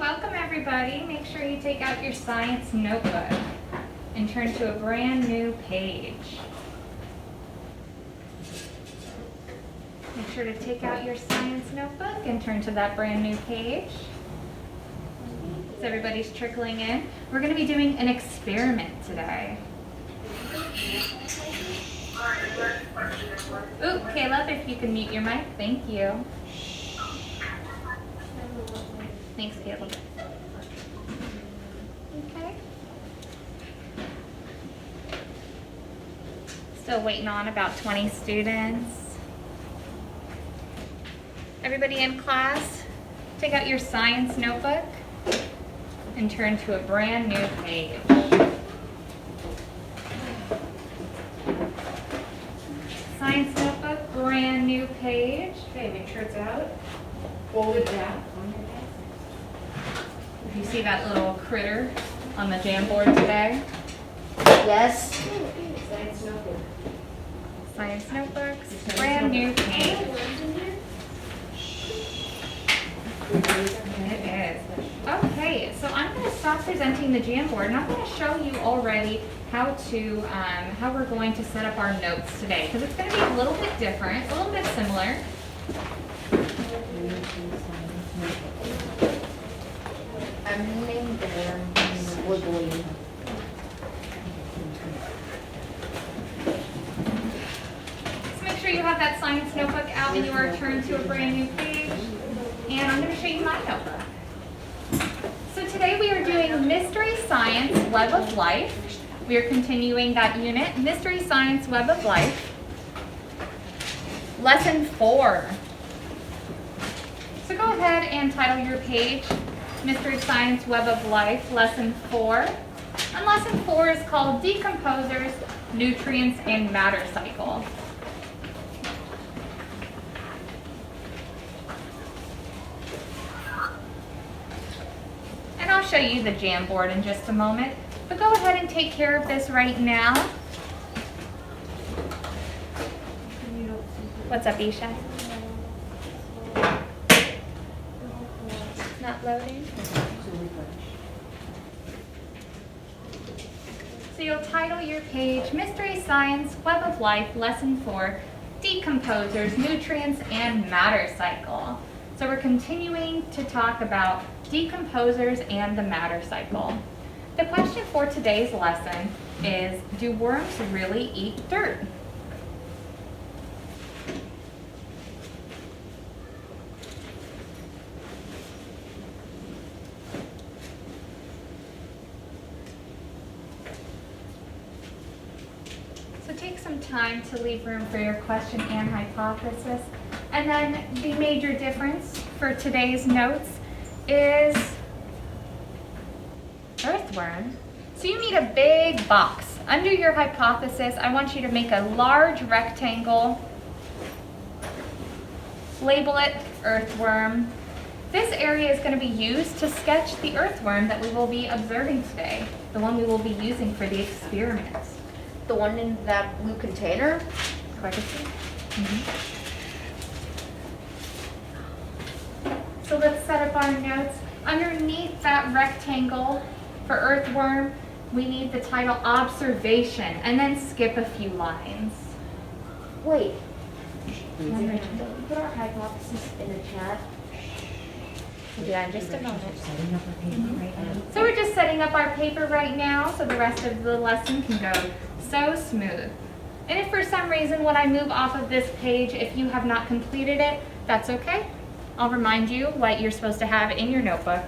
welcome everybody. Make sure you take out your science notebook and turn to a brand new page. Make sure to take out your science notebook and turn to that brand new page. As everybody's trickling in, we're going to be doing an experiment today. Ooh, Caleb, if you can mute your mic, thank you. Thanks, Caleb. Okay. Still waiting on about 20 students. Everybody in class, take out your science notebook and turn to a brand new page. Science notebook, brand new page. Okay, make sure it's out. Fold it down on your desk. If you see that little critter on the Jamboard today. Yes. Science notebook. Science notebooks, brand new page. It is. Okay, so I'm going to stop presenting the Jamboard, and I'm going to show you already how we're going to set up our notes today, because it's going to be a little bit different, a little bit similar. I'm named there. Squiggly. So make sure you have that science notebook out when you are turned to a brand new page. And I'm going to show you my notebook. So today we are doing Mystery Science Web of Life. We are continuing that unit, Mystery Science Web of Life. Lesson 4. So go ahead and title your page, Mystery Science Web of Life, Lesson 4. And Lesson 4 is called Decomposers, Nutrients, and Matter Cycle. And I'll show you the Jamboard in just a moment. But go ahead and take care of this right now. What's up, Isha? Not loading? So you'll title your page, Mystery Science Web of Life, Lesson 4, Decomposers, Nutrients, and Matter Cycle. So we're continuing to talk about decomposers and the matter cycle. The question for today's lesson is, do worms really eat dirt? So take some time to leave room for your question and hypothesis. And then the major difference for today's notes is earthworm. So you need a big box. Under your hypothesis, I want you to make a large rectangle, label it earthworm. This area is going to be used to sketch the earthworm that we will be observing today, the one we will be using for the experiments. The one in that blue container? So let's set up our notes. Underneath that rectangle for earthworm, we need the title observation, and then skip a few lines. Wait. Put our hypothesis In the chat. yeah, in just a moment. So we're just setting up our paper right now, so the rest of the lesson can go so smooth. And if for some reason when I move off of this page, if you have not completed it, that's okay. I'll remind you what you're supposed to have in your notebook.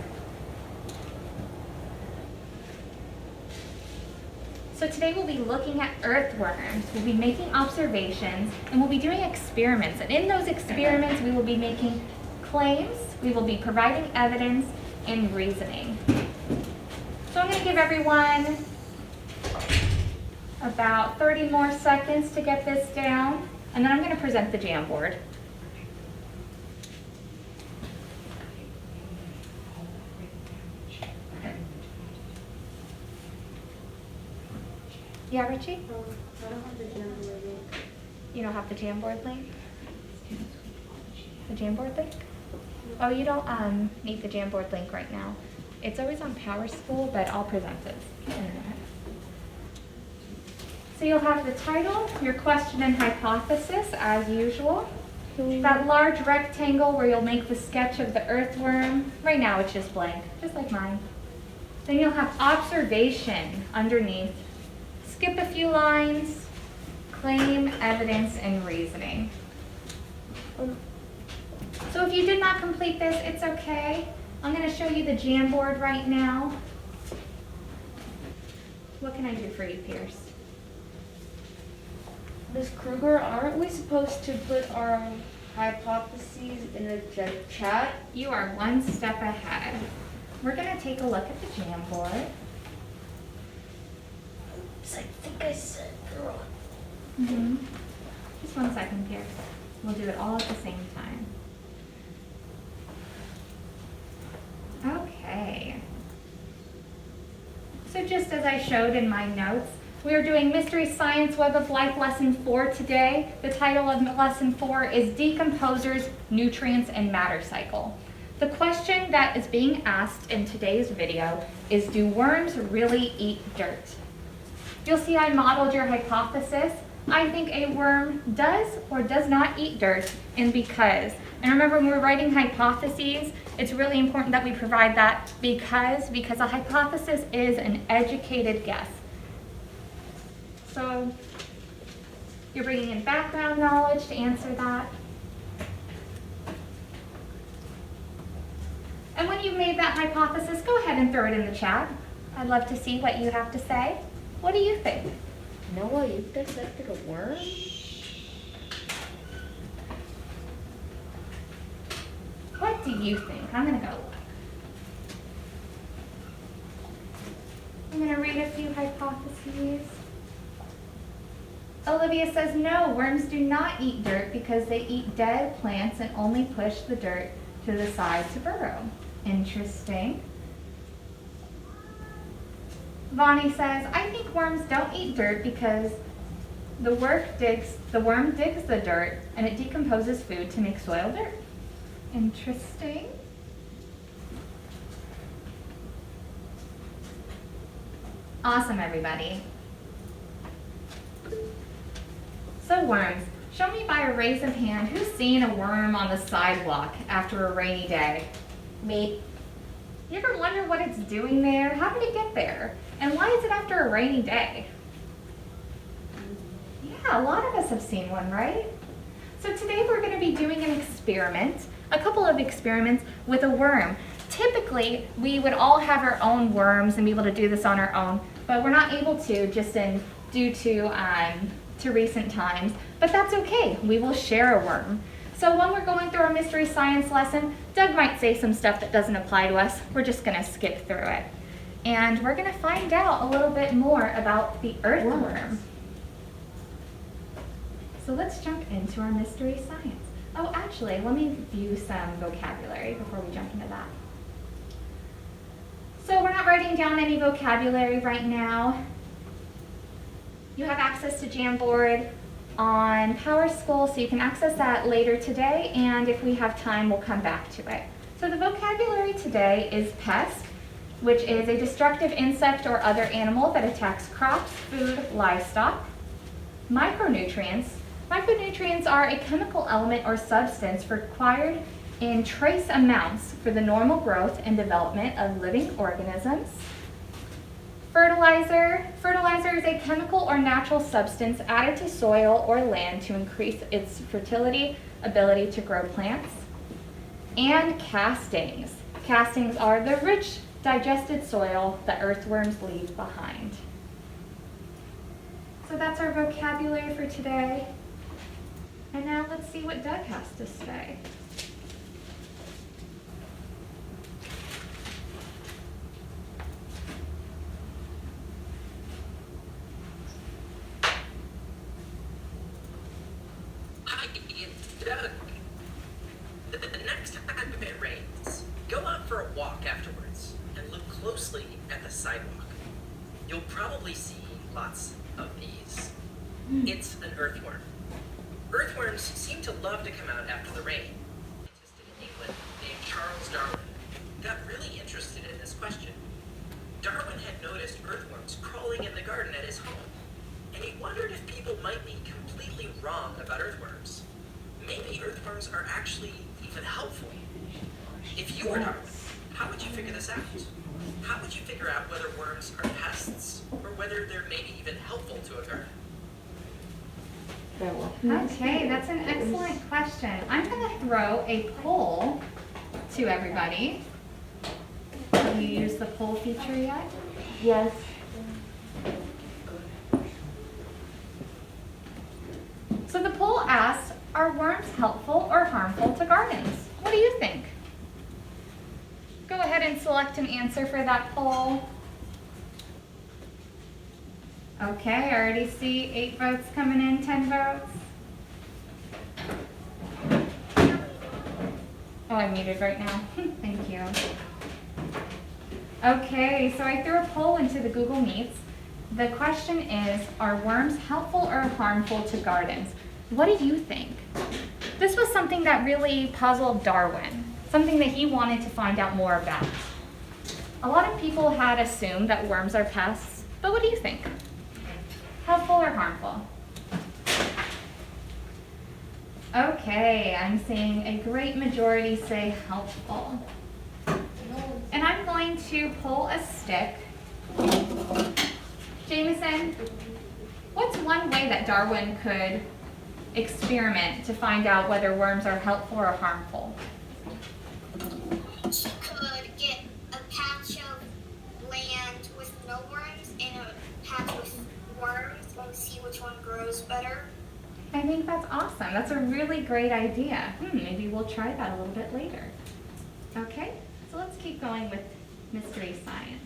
So today we'll be looking at earthworms, we'll be making observations, and we'll be doing experiments. And in those experiments, we will be making claims, we will be providing evidence, and reasoning. So I'm going to give everyone about 30 more seconds to get this down, and then I'm going to present the Jamboard. Yeah, Richie? I don't have the Jamboard link. You don't have the Jamboard link? The Jamboard link? Oh, you don't need the Jamboard link right now. It's always on Power School, but I'll present it. So you'll have the title, your question and hypothesis, as usual. That large rectangle where you'll make the sketch of the earthworm. Right now it's just blank, just like mine. Then you'll have observation underneath. Skip a few lines, claim, evidence, and reasoning. So if you did not complete this, it's okay. I'm going to show you the Jamboard right now. What can I do for you, Pierce? Ms. Kruger, aren't we supposed to put our hypotheses in the chat? You are one step ahead. We're going to take a look at the Jamboard. I think I said wrong. Just 1 second, Pierce. We'll do it all at the same time. Okay. So just as I showed in my notes, we are doing Mystery Science Web of Life Lesson 4 today. The title of Lesson 4 is Decomposers, Nutrients, and Matter Cycle. The question that is being asked in today's video is, do worms really eat dirt? You'll see I modeled your hypothesis. I think a worm does or does not eat dirt, and because. And remember, when we're writing hypotheses, it's really important that we provide that because a hypothesis is an educated guess. So you're bringing in background knowledge to answer that. And when you've made that hypothesis, go ahead and throw it in the chat. I'd love to see what you have to say. What do you think? Noah, you dissected a worm? What do you think? I'm going to go look. I'm going to read a few hypotheses. Olivia says, no, worms do not eat dirt because they eat dead plants and only push the dirt to the side to burrow. Interesting. Vonnie says, I think worms don't eat dirt because the worm digs the dirt and it decomposes food to make soil dirt. Interesting. Awesome, everybody. So worms, show me by a raise of hand who's seen a worm on the sidewalk after a rainy day? Me. You ever wonder what it's doing there? How did it get there? And why is it after a rainy day? Yeah, a lot of us have seen one, right? So today we're going to be doing an experiment, a couple of experiments with a worm. Typically, we would all have our own worms and be able to do this on our own, but we're not able to just due to recent times, but that's okay. We will share a worm. So when we're going through our mystery science lesson, Doug might say some stuff that doesn't apply to us. We're just going to skip through it. And we're going to find out a little bit more about the earthworm. So let's jump into our mystery science. Oh, actually, let me view some vocabulary before we jump into that. So we're not writing down any vocabulary right now. You have access to Jamboard on PowerSchool, so you can access that later today, and if we have time, we'll come back to it. So the vocabulary today is pest, which is a destructive insect or other animal that attacks crops, food, livestock. Micronutrients. Micronutrients are a chemical element or substance required in trace amounts for the normal growth and development of living organisms. Fertilizer. Fertilizer is a chemical or natural substance added to soil or land to increase its fertility, ability to grow plants. And castings. Castings are the rich, digested soil that earthworms leave behind. So that's our vocabulary for today. And now let's see what Doug has to say. Hi, it's Doug. The next time it rains, go out for a walk afterwards and look closely at the sidewalk. You'll probably see lots of these. It's an earthworm. Earthworms seem to love to come out after the rain. Scientists in England named If you were Darwin, how would you figure this out? How would you figure out whether worms are pests or whether they're maybe even helpful to a garden? Okay, that's an excellent question. I'm going to throw a poll to everybody. Have you used the poll feature yet? Yes. So the poll asks, are worms helpful or harmful to gardens? What do you think? Go ahead and select an answer for that poll. Okay, I already see 8 votes coming in, 10 votes. Oh, I'm muted right now. Thank you. Okay, so I threw a poll into the Google Meets. The question is, are worms helpful or harmful to gardens? What do you think? This was something that really puzzled Darwin, something that he wanted to find out more about. A lot of people had assumed that worms are pests, but what do you think? Helpful or harmful? Okay, I'm seeing a great majority say helpful. And I'm going to pull a stick. Jameson, what's one way that Darwin could experiment to find out whether worms are helpful or harmful? She could get a patch of land with no worms and a patch with worms and see which one grows better. I think that's awesome. That's a really great idea. Maybe we'll try that a little bit later. Okay, so let's keep going with mystery science.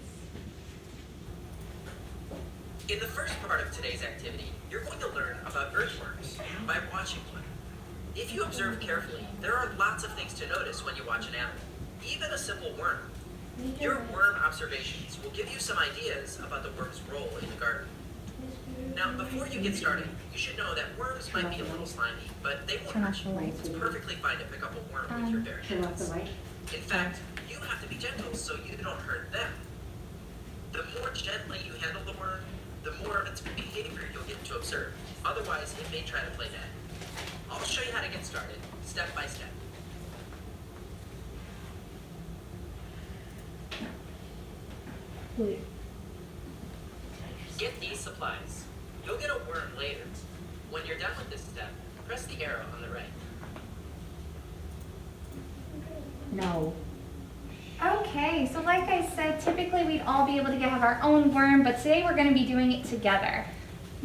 In the first part of today's activity, you're going to learn about earthworms by watching one. If you observe carefully, there are lots of things to notice when you watch an animal, even a simple worm. Your worm observations will give you some ideas about the worm's role in the garden. Now, before you get started, you should know that worms might be a little slimy, but they won't Turn hurt off the you. lights. It's perfectly fine to pick up a worm with your bare hands. In fact, you have to be gentle so you don't hurt them. The more gently you handle the worm, the more of its behavior you'll get to observe. Otherwise, it may try to play dead. I'll show you how to get started, step by step. Get these supplies. You'll get a worm later. When you're done with this step, press the arrow on the right. No. Okay, so like I said, typically we'd all be able to have our own worm, but today we're going to be doing it together.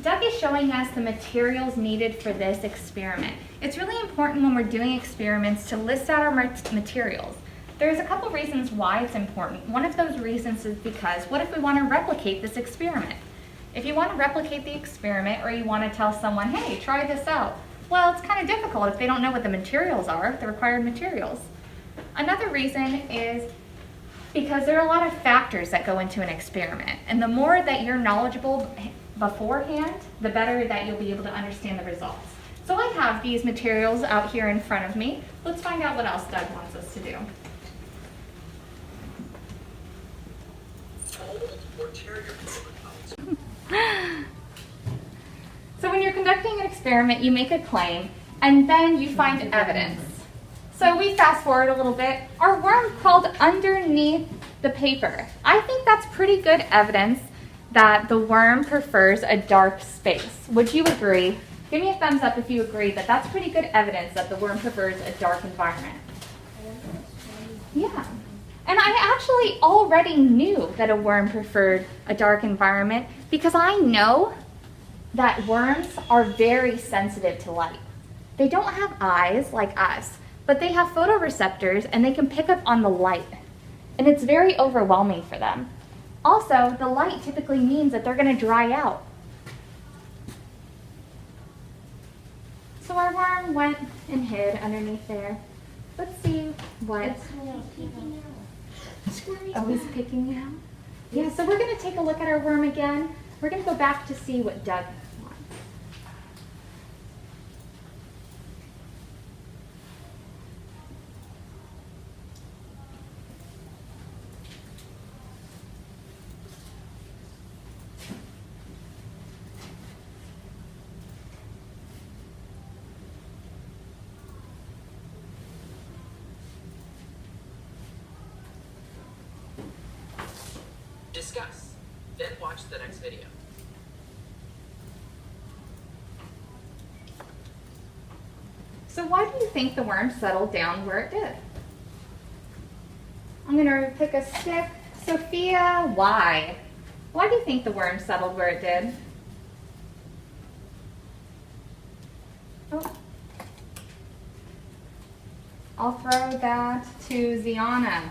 Doug is showing us the materials needed for this experiment. It's really important when we're doing experiments to list out our materials. There's a couple reasons why it's important. One of those reasons is because what if we want to replicate this experiment? If you want to replicate the experiment or you want to tell someone, hey, try this out, well, it's kind of difficult if they don't know what the materials are, the required materials. Another reason is because there are a lot of factors that go into an experiment, and the more that you're knowledgeable beforehand, the better that you'll be able to understand the results. So I have these materials out here in front of me. Let's find out what else Doug wants us to do. Fold or tear your paper out. So when you're conducting an experiment, you make a claim, and then you find evidence. So we fast forward a little bit. Our worm crawled underneath the paper. I think that's pretty good evidence that the worm prefers a dark space. Would you agree? Give me a thumbs up if you agree that that's pretty good evidence that the worm prefers a dark environment. Yeah. And I actually already knew that a worm preferred a dark environment because I know that worms are very sensitive to light. They don't have eyes like us, but they have photoreceptors and they can pick up on the light. And it's very overwhelming for them. Also, the light typically means that they're going to dry out. So our worm went and hid underneath there. Let's see what. Oh, he's picking now? Yeah, so we're going to take a look at our worm again. We're going to go back to see what Doug wants. discuss. Then watch the next video. So why do you think the worm settled down where it did? I'm gonna pick a stick. Sophia, why? Why do you think the worm settled where it did? Oh. I'll throw that to Ziana.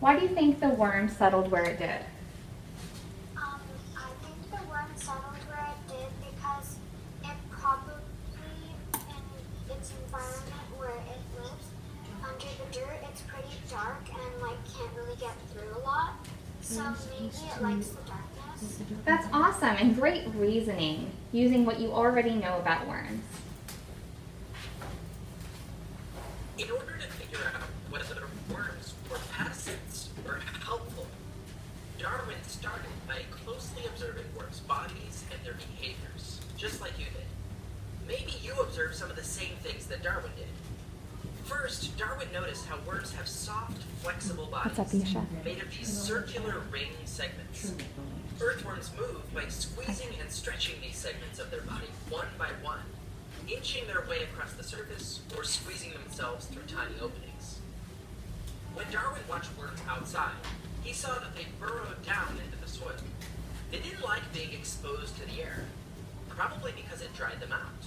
Why do you think the worm settled where it did? I think the worm settled where it did because it probably, in its environment where it lives, under the dirt, it's pretty dark and like can't really get through a lot. So maybe it likes the darkness. That's awesome and great reasoning using what you already know about worms. In order to figure out whether worms were pests or helpful, Darwin started by closely observing worms' bodies and their behaviors, just like you did. Maybe you observed some of the same things that Darwin did. First, Darwin noticed how worms have soft, flexible bodies What's up, Nisha? made of these circular ring segments. Earthworms move by squeezing and stretching these segments of their body one by one, inching their way across the surface or squeezing themselves through tiny openings. When Darwin watched worms outside, he saw that they burrowed down into the soil. They didn't like being exposed to the air, probably because it dried them out.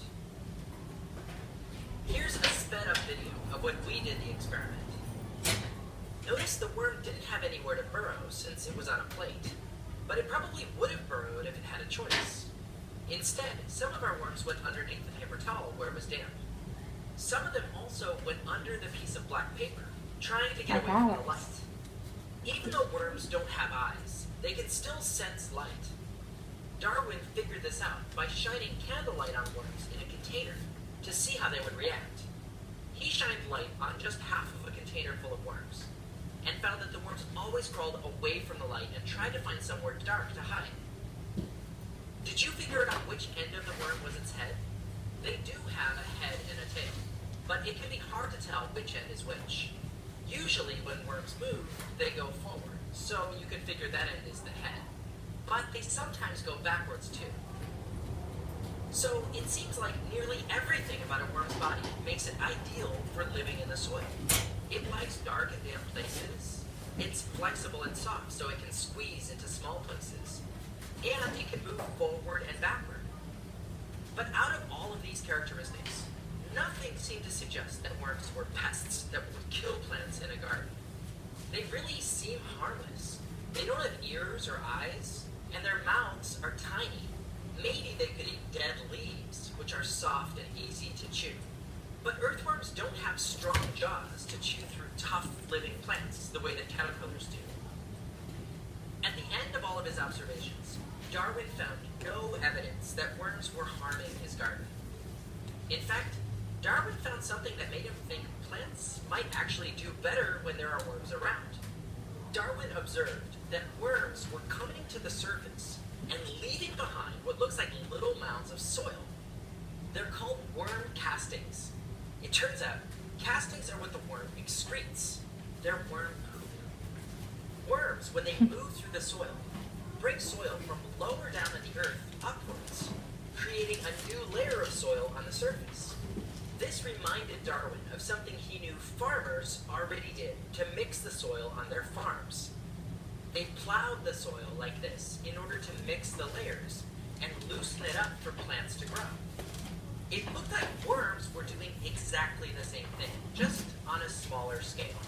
Here's a sped up video of when we did the experiment. Notice the worm didn't have anywhere to burrow since it was on a plate, but it probably would have burrowed if it had a choice. Instead, some of our worms went underneath the paper towel where it was damp. Some of them also went under the piece of black paper, trying to get away from the light. Even though worms don't have eyes, they can still sense light. Darwin figured this out by shining candlelight on worms in a container to see how they would react. He shined light on just half of a container full of worms, and found that the worms always crawled away from the light and tried to find somewhere dark to hide. Did you figure out which end of the worm was its head? They do have a head and a tail, but it can be hard to tell which end is which. Usually when worms move, they go forward, so you can figure that end is the head. But they sometimes go backwards too. So it seems like nearly everything about a worm's body makes it ideal for living in the soil. It likes dark and damp places. It's flexible and soft, so it can squeeze into small places. And it can move forward and backward. But out of all of these characteristics, nothing seemed to suggest that worms were pests that would kill plants in a garden. They really seem harmless. They don't have ears or eyes, and their mouths are tiny. Maybe they could eat dead leaves, which are soft and easy to chew. But earthworms don't have strong jaws to chew through tough living plants the way that caterpillars do. At the end of all of his observations, Darwin found no evidence that worms were harming his garden. In fact, Darwin found something that made him think plants might actually do better when there are worms around. Darwin observed that worms were coming to the surface and leaving behind what looks like little mounds of soil. They're called worm castings. It turns out, castings are what the worm excretes. They're worm poop. Worms, when they move through the soil, bring soil from lower down in the earth upwards, creating a new layer of soil on the surface. This reminded Darwin of something he knew farmers already did to mix the soil on their farms. They plowed the soil like this in order to mix the layers and loosen it up for plants to grow. It looked like worms were doing exactly the same thing, just on a smaller scale.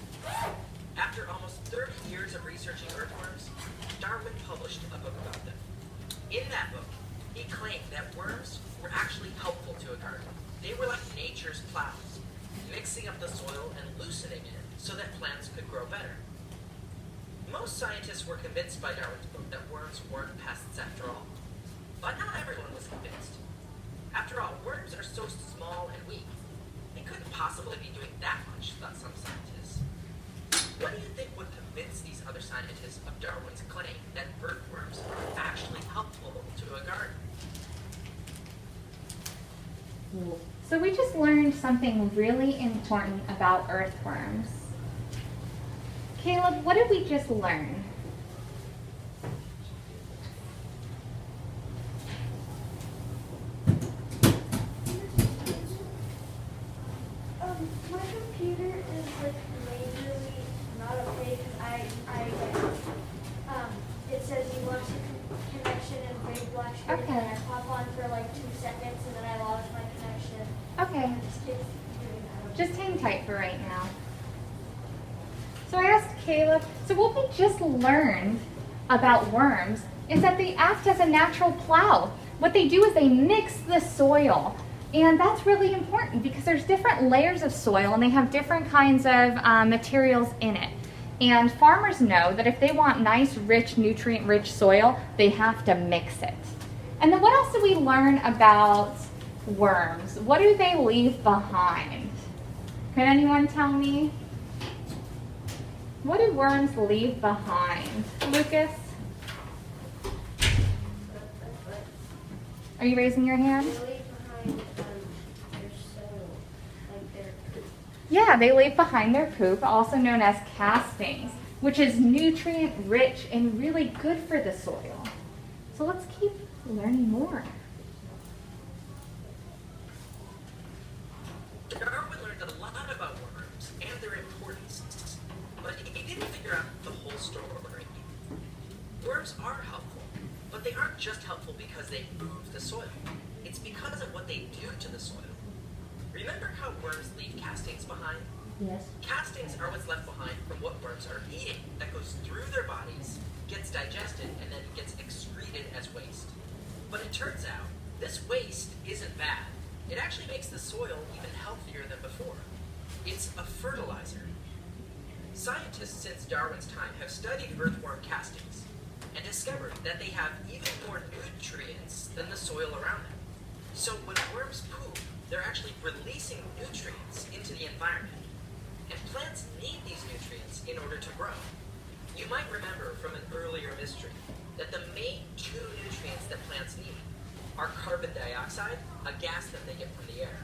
After almost 30 years of researching earthworms, Darwin published a book about them. In that book, he claimed that worms were actually helpful to a garden. They were like nature's plows, mixing up the soil and loosening it so that plants could grow better. Most scientists were convinced by Darwin's book that worms weren't pests after all. But not everyone was convinced. After all, worms are so small and weak. They couldn't possibly be doing that much, thought some scientists. What do you think would convince these other scientists of Darwin's claim that earthworms are actually helpful to a garden? So we just learned something really important about earthworms. Caleb, what did we just learn? like majorly not okay because it says you lost your connection and grade black screen. Okay. And I pop on for like 2 seconds and then I lost my connection. Okay, And it's doing that. just hang tight for right now. So I asked Caleb, so what we just learned about worms is that they act as a natural plow. What they do is they mix the soil. And that's really important because there's different layers of soil and they have different kinds of materials in it. And farmers know that if they want nice, rich, nutrient-rich soil, they have to mix it. And then what else did we learn about worms? What do they leave behind? Can anyone tell me? What do worms leave behind? Lucas? Are you raising your hand? They leave behind their soil, like their poop. Yeah, they leave behind their poop, also known as castings, which is nutrient rich and really good for the soil. So let's keep learning more. Darwin learned a lot about worms and their importance, but he didn't figure out the whole story. Worms are helpful, but they aren't just helpful because they move the soil. It's because of what they do to the soil. Remember how worms leave castings behind? Yes. Castings are what's left behind from what worms are eating that goes through their bodies, gets digested, and then gets excreted as waste. But it turns out this waste isn't bad. It actually makes the soil even healthier than before. It's a fertilizer. Scientists since Darwin's time have studied earthworm castings and discovered that they have even more nutrients than the soil around them. So when worms poop, they're actually releasing nutrients into the environment. And plants need these nutrients in order to grow. You might remember from an earlier mystery that the main 2 nutrients that plants need are carbon dioxide, a gas that they get from the air,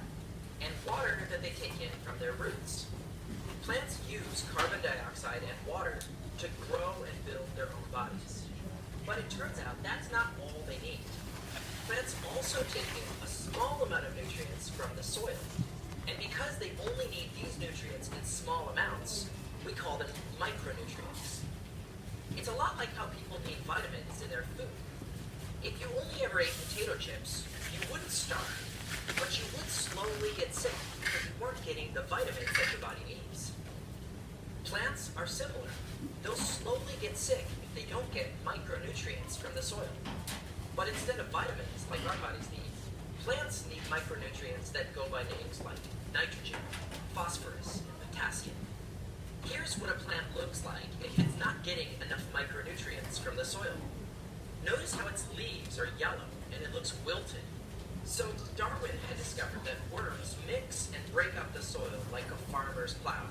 and water that they take in from their roots. Plants use carbon dioxide and water to grow and build their own bodies. But it turns out that's not all they need. Plants also take in a small amount of nutrients from the soil. And because they only need these nutrients in small amounts, we call them micronutrients. It's a lot like how people need vitamins in their food. If you only ever ate potato chips, you wouldn't starve, but you would slowly get sick because you weren't getting the vitamins that your body needs. Plants are similar. They'll slowly get sick if they don't get micronutrients from the soil. But instead of vitamins, like our bodies need, plants need micronutrients that go by names like nitrogen, phosphorus, and potassium. Here's what a plant looks like if it's not getting enough micronutrients from the soil. Notice how its leaves are yellow and it looks wilted. So Darwin had discovered that worms mix and break up the soil like a farmer's plow,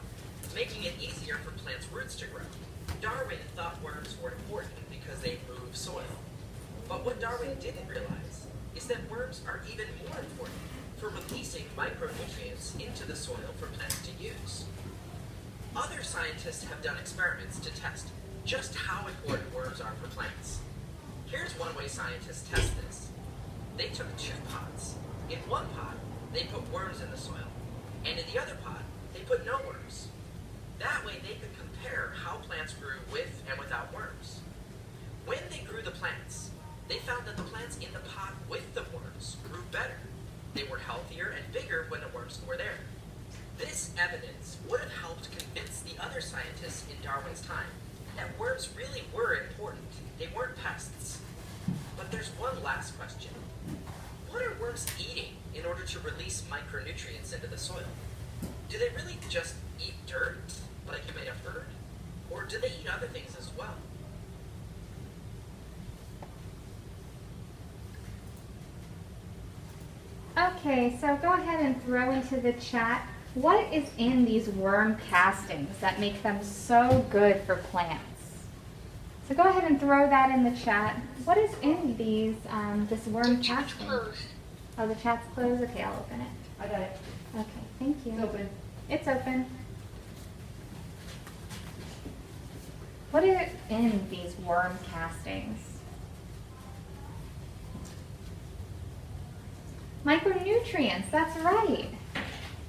making it easier for plants' roots to grow. Darwin thought worms were important because they move soil. But what Darwin didn't realize is that worms are even more important for releasing micronutrients into the soil for plants to use. Other scientists have done experiments to test just how important worms are for plants. Here's one way scientists test this. They took 2 pots. In one pot, they put worms in the soil, and in the other pot, they put no worms. That way they could compare how plants grew with and without worms. When they grew the plants, they found that the plants in the pot with the worms grew better. They were healthier and bigger when the worms were there. This evidence would have helped convince the other scientists in Darwin's time that worms really were important. They weren't pests. But there's one last question. What are worms eating in order to release micronutrients into the soil? Do they really just eat dirt, like you may have heard? Or do they eat other things as well? Okay, so go ahead and throw into the chat what is in these worm castings that make them so good for plants. So go ahead and throw that in the chat. What is in these this worm casting? Oh, the chat's closed? Okay, I'll open it. I got it. Okay, thank you. It's open. It's open. What are in these worm castings? Micronutrients, that's right.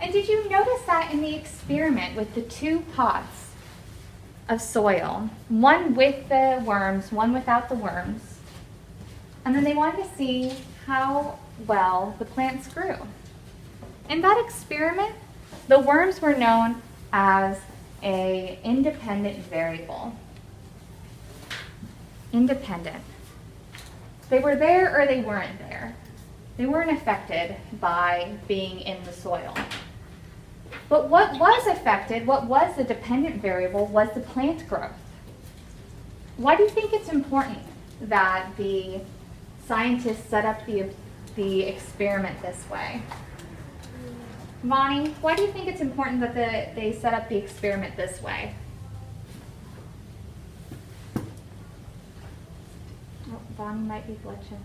And did you notice that in the experiment with the two pots of soil, one with the worms, one without the worms, and then they wanted to see how well the plants grew. In that experiment, the worms were known as an independent variable. Independent. They were there or they weren't there. They weren't affected by being in the soil. But what was affected, what was the dependent variable, was the plant growth. Why do you think it's important that the scientists set up the experiment this way? Vonnie, why do you think it's important that they set up the experiment this way? Oh, Vonnie might be glitching.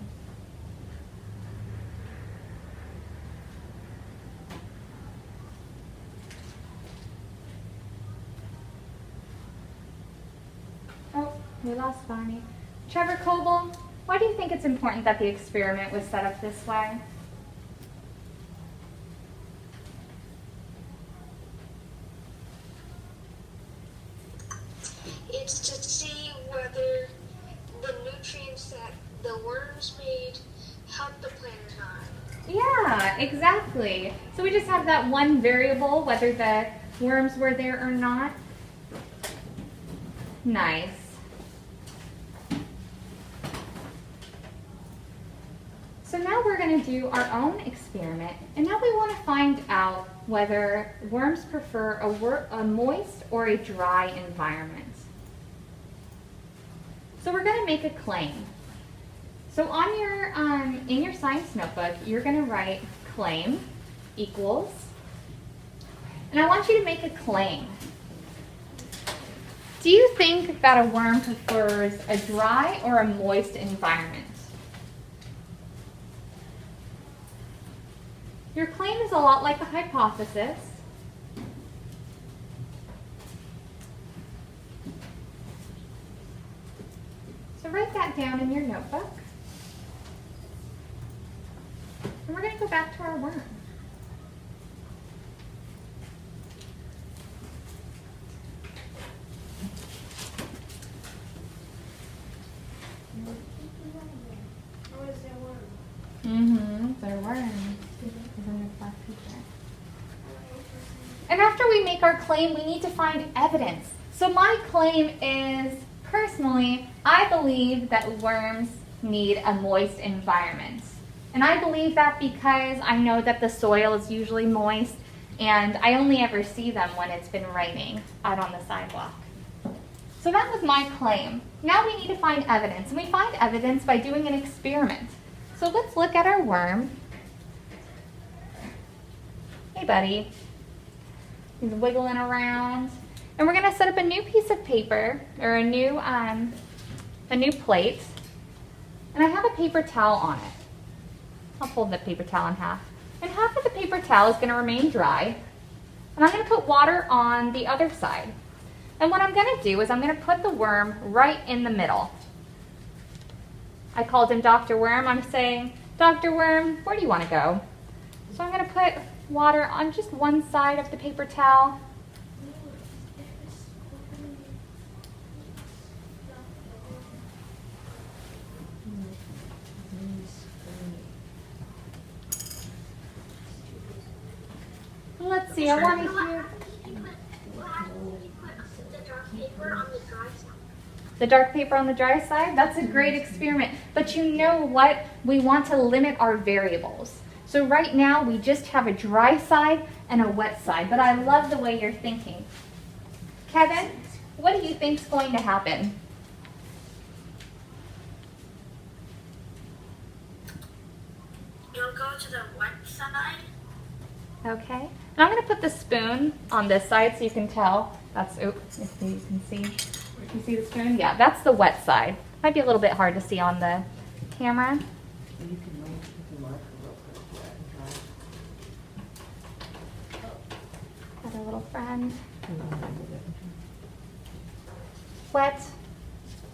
Oh, we lost Vonnie. Trevor Coble, why do you think it's important that the experiment was set up this way? It's to see whether the nutrients that the worms made help the plant or not. Yeah, exactly. So we just have that one variable, whether the worms were there or not. Nice. So now we're going to do our own experiment, and now we want to find out whether worms prefer a moist or a dry environment. So we're going to make a claim. So on your in your science notebook, you're going to write claim equals, and I want you to make a claim. Do you think that a worm prefers a dry or a moist environment? Your claim is a lot like a hypothesis. So write that down in your notebook. And we're going to go back to our worm. Or is there one? They're worms. And after we make our claim, we need to find evidence. So my claim is, personally, I believe that worms need a moist environment. And I believe that because I know that the soil is usually moist, and I only ever see them when it's been raining out on the sidewalk. So that was my claim. Now we need to find evidence, and we find evidence by doing an experiment. So let's look at our worm. Hey, buddy. He's wiggling around. And we're going to set up a new piece of paper, or a new plate. And I have a paper towel on it. I'll fold the paper towel in half. And half of the paper towel is going to remain dry. And I'm going to put water on the other side. And what I'm going to do is I'm going to put the worm right in the middle. I called him Dr. Worm. I'm saying, Dr. Worm, where do you want to go? So I'm going to put water on just one side of the paper towel. Let's see, I want to hear What happens if you put the dark paper on the dry side? the dark paper on the dry side. That's a great experiment. But you know what? We want to limit our variables. So right now we just have a dry side and a wet side, but I love the way you're thinking. Kevin, what do you think is going to happen? You'll go to the wet side. Okay. And I'm going to put the spoon on this side so you can tell. That's, oops, if you can see. You see the spoon? Yeah, that's the wet side. Might be a little bit hard to see on the camera. Got our little friend. Wet,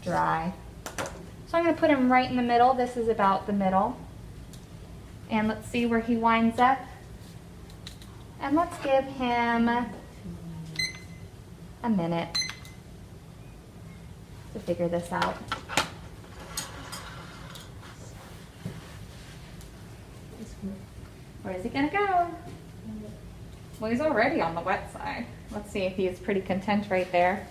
dry. So I'm going to put him right in the middle. This is about the middle. And let's see where he winds up. And let's give him a minute to figure this out. Where is he gonna go? Well, he's already on the wet side. Let's see if he's pretty content right there.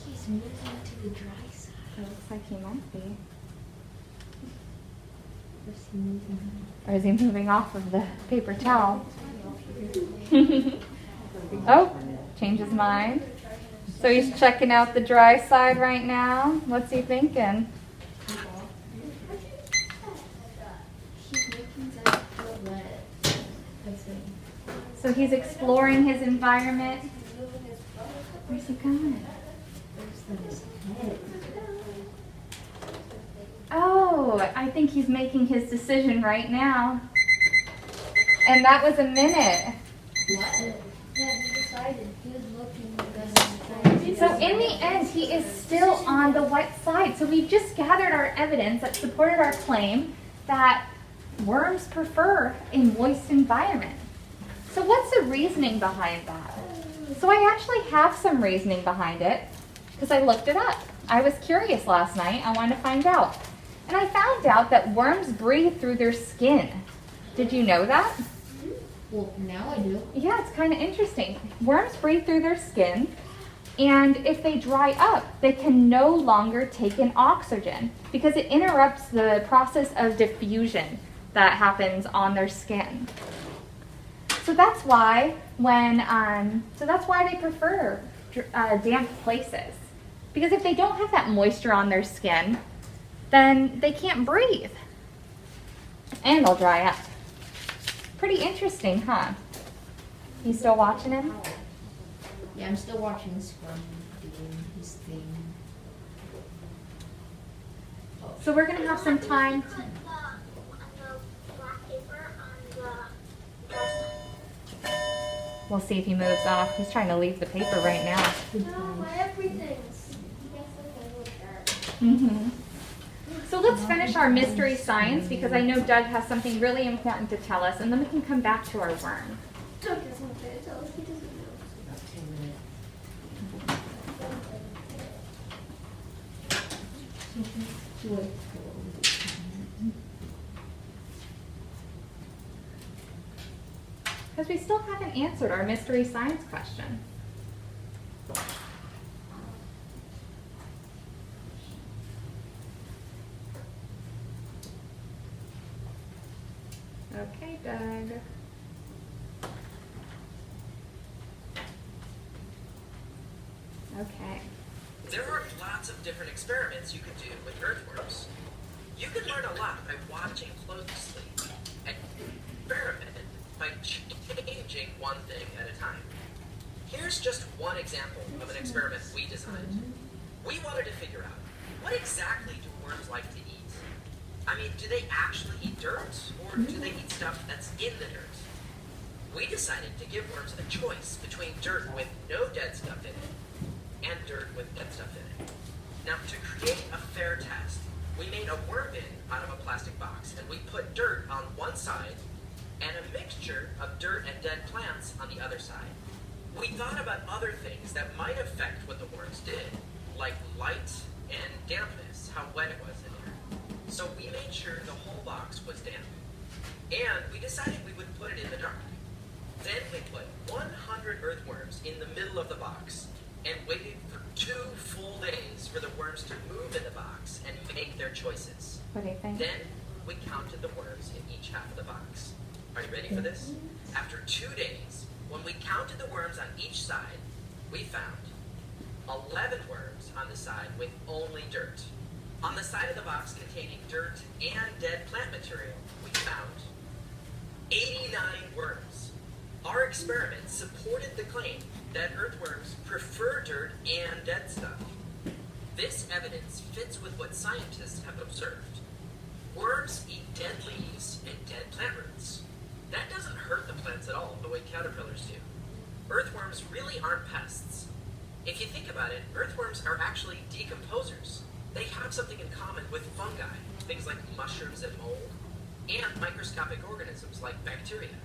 He's moving to the dry side. It looks like he might be. Where's he moving? Or is he moving off of the paper towel? Oh, changed his mind. So he's checking out the dry side right now. What's he thinking? He's making that feel wet. I think. So he's exploring his environment. He's moving his butt. Where's he going? Where's his head? Oh, I think he's making his decision right now. And that was a minute. What? Yeah, he decided. He was looking So in the end, he is still on the wet side. So we've just gathered our evidence that supported our claim that worms prefer a moist environment. So what's the reasoning behind that? So I actually have some reasoning behind it because I looked it up. I was curious last night. I wanted to find out. And I found out that worms breathe through their skin. Did you know that? Well, now I do. Yeah, it's kind of interesting. Worms breathe through their skin, and if they dry up, they can no longer take in oxygen because it interrupts the process of diffusion that happens on their skin. So that's why they prefer damp places, because if they don't have that moisture on their skin, then they can't breathe, and they'll dry up. Pretty interesting, huh? You still watching him? Yeah, I'm still watching Scrum doing his thing. So we're gonna have some time. Put the black paper on the dry We'll see if he moves off. He's trying to leave the paper right now. Good side. No, time. my everything's. Yes, okay, look at it. Mm-hmm. So let's finish our mystery science because I know Doug has something really important to tell us, and then we can come back to our worm. Doug doesn't want to tell us. He doesn't know. Wait. Because we still haven't answered our mystery science question. Okay, Doug. Okay. There are lots of different experiments you could do with earthworms. You can learn a lot by watching closely and experiment by changing one thing at a time. Here's just one example of an experiment we designed. We wanted to figure out, what exactly do worms like to eat? I mean, do they actually eat dirt, or do they eat stuff that's in the dirt? We decided to give worms a choice between dirt with no dead stuff in it and dirt with dead stuff in it. Now, to create a fair test, we made a worm bin out of a plastic box, and we put dirt on one side and a mixture of dirt and dead plants on the other side. We thought about other things that might affect what the worms did, like light and dampness, how wet it was in there. So we made sure the whole box was damp. And we decided we would put it in the dark. Then we put 100 earthworms in the middle of the box and waited for 2 full days for the worms to move in the box and make their choices. What do you think? Then we counted the worms in each half of the box. Are you ready for this? After 2 days, when we counted the worms on each side, we found 11 worms on the side with only dirt. On the side of the box containing dirt and dead plant material, we found 89 worms. Our experiment supported the claim that earthworms prefer dirt and dead stuff. This evidence fits with what scientists have observed. Worms eat dead leaves and dead plant roots. That doesn't hurt the plants at all the way caterpillars do. Earthworms really aren't pests. If you think about it, earthworms are actually decomposers. They have something in common with fungi, things like mushrooms and mold, and microscopic organisms like bacteria.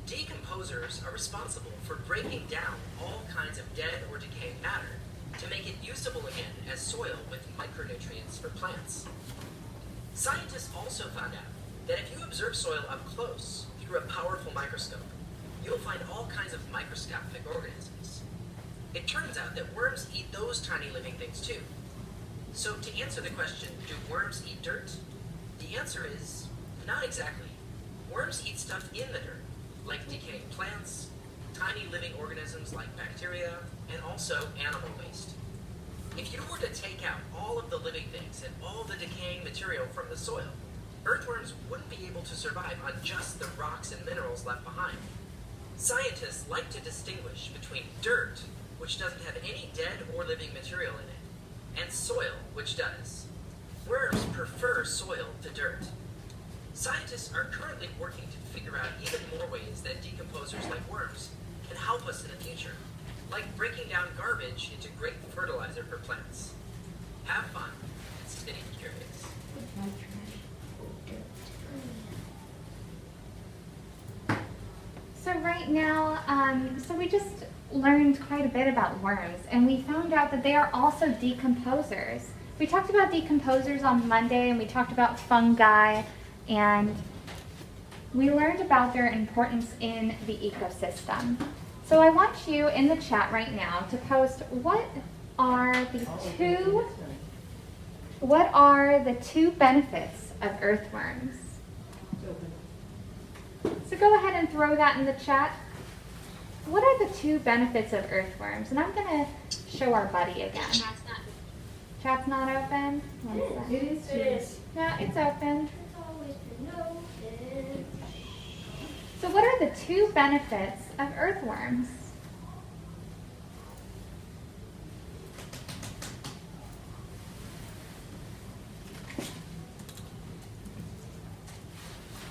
Decomposers are responsible for breaking down all kinds of dead or decaying matter to make it usable again as soil with micronutrients for plants. Scientists also found out that if you observe soil up close through a powerful microscope, you'll find all kinds of microscopic organisms. It turns out that worms eat those tiny living things too. So to answer the question, do worms eat dirt? The answer is not exactly. Worms eat stuff in the dirt, like decaying plants, tiny living organisms like bacteria, and also animal waste. If you were to take out all of the living things and all the decaying material from the soil, earthworms wouldn't be able to survive on just the rocks and minerals left behind. Scientists like to distinguish between dirt, which doesn't have any dead or living material in it, and soil, which does. Worms prefer soil to dirt. Scientists are currently working to figure out even more ways that decomposers like worms can help us in the future, like breaking down garbage into great fertilizer for plants. Have fun and stay curious. So right now, so we just learned quite a bit about worms, and we found out that they are also decomposers. We talked about decomposers on Monday, and we talked about fungi, and we learned about their importance in the ecosystem. So I want you in the chat right now to post what are the two benefits of earthworms? So go ahead and throw that in the chat. What are the two benefits of earthworms? And I'm going to show our buddy again. Chat's not open? It is. No, it's open. It's always been noted. So what are the two benefits of earthworms?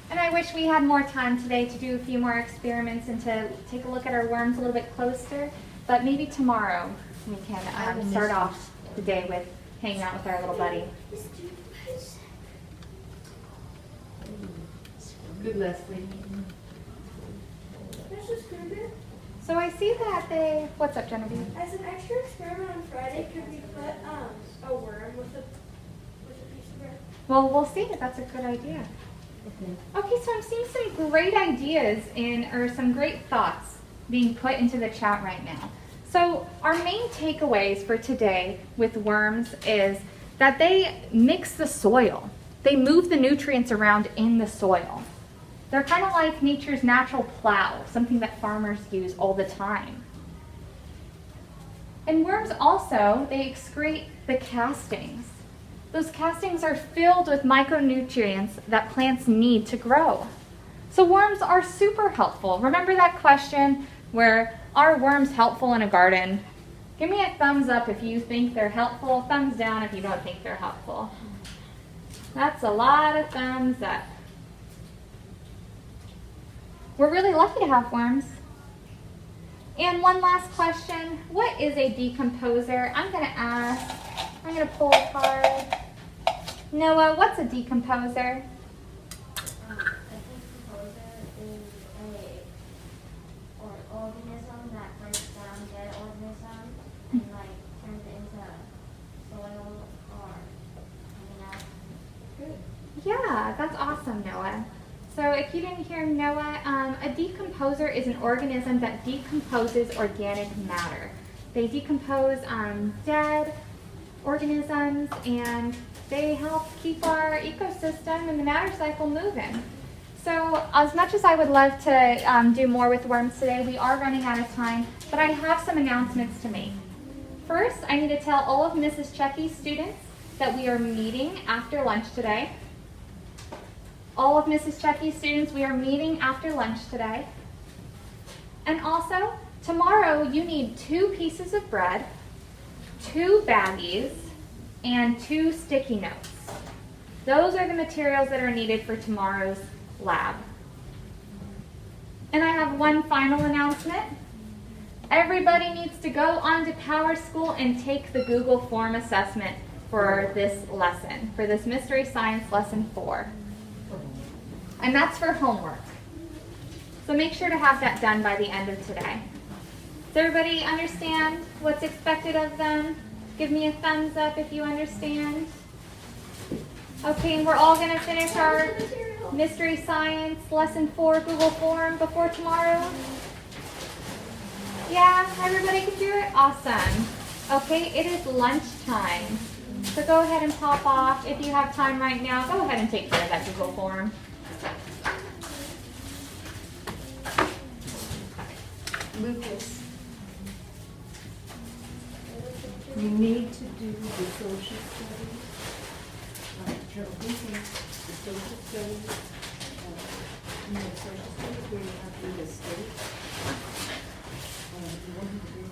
And I wish we had more time today to do a few more experiments and to take a look at our worms a little bit closer. But maybe tomorrow we can start off the day with hanging out with our little buddy. Good, Leslie. Mrs. Kruger, So I see that they, what's up, Genevieve? as an extra experiment on Friday, could we put a worm with a piece of bread? Well, we'll see if that's a good idea. Okay, so I'm seeing some great ideas or some great thoughts being put into the chat right now. So our main takeaways for today with worms is that they mix the soil. They move the nutrients around in the soil. They're kind of like nature's natural plow, something that farmers use all the time. And worms also, they excrete the castings. Those castings are filled with micronutrients that plants need to grow. So worms are super helpful. Remember that question where, are worms helpful in a garden? Give me a thumbs up if you think they're helpful, thumbs down if you don't think they're helpful. That's a lot of thumbs up. We're really lucky to have worms. And one last question, what is a decomposer? I'm going to pull a card. Noah, what's a decomposer? A decomposer is an organism that breaks down dead organisms and turns it into soil or something else. Yeah, that's awesome, Noah. So if you didn't hear Noah, a decomposer is an organism that decomposes organic matter. They decompose dead organisms, and they help keep our ecosystem and the matter cycle moving. So as much as I would love to do more with worms today, we are running out of time, but I have some announcements to make. First, I need to tell all of Mrs. Checkey's students that we are meeting after lunch today. All of Mrs. Checkey's students, we are meeting after lunch today. And also, tomorrow you need 2 pieces of bread, 2 baggies, and 2 sticky notes. Those are the materials that are needed for tomorrow's lab. And I have one final announcement. Everybody needs to go on to PowerSchool and take the Google Form assessment for this lesson, for this Mystery Science Lesson 4. And that's for homework. So make sure to have that done by the end of today. Does everybody understand what's expected of them? Give me a thumbs up if you understand. Okay, and we're all going to finish our Mystery Science Lesson 4 Google Form before tomorrow? Yeah, everybody can do it? Awesome. Okay, it is lunchtime. So go ahead and pop off. If you have time right now, go ahead and take care of that Google Form. Lucas, you need to do the social studies. Joe, who thinks the social studies, social studies where you have to do the state. You want to do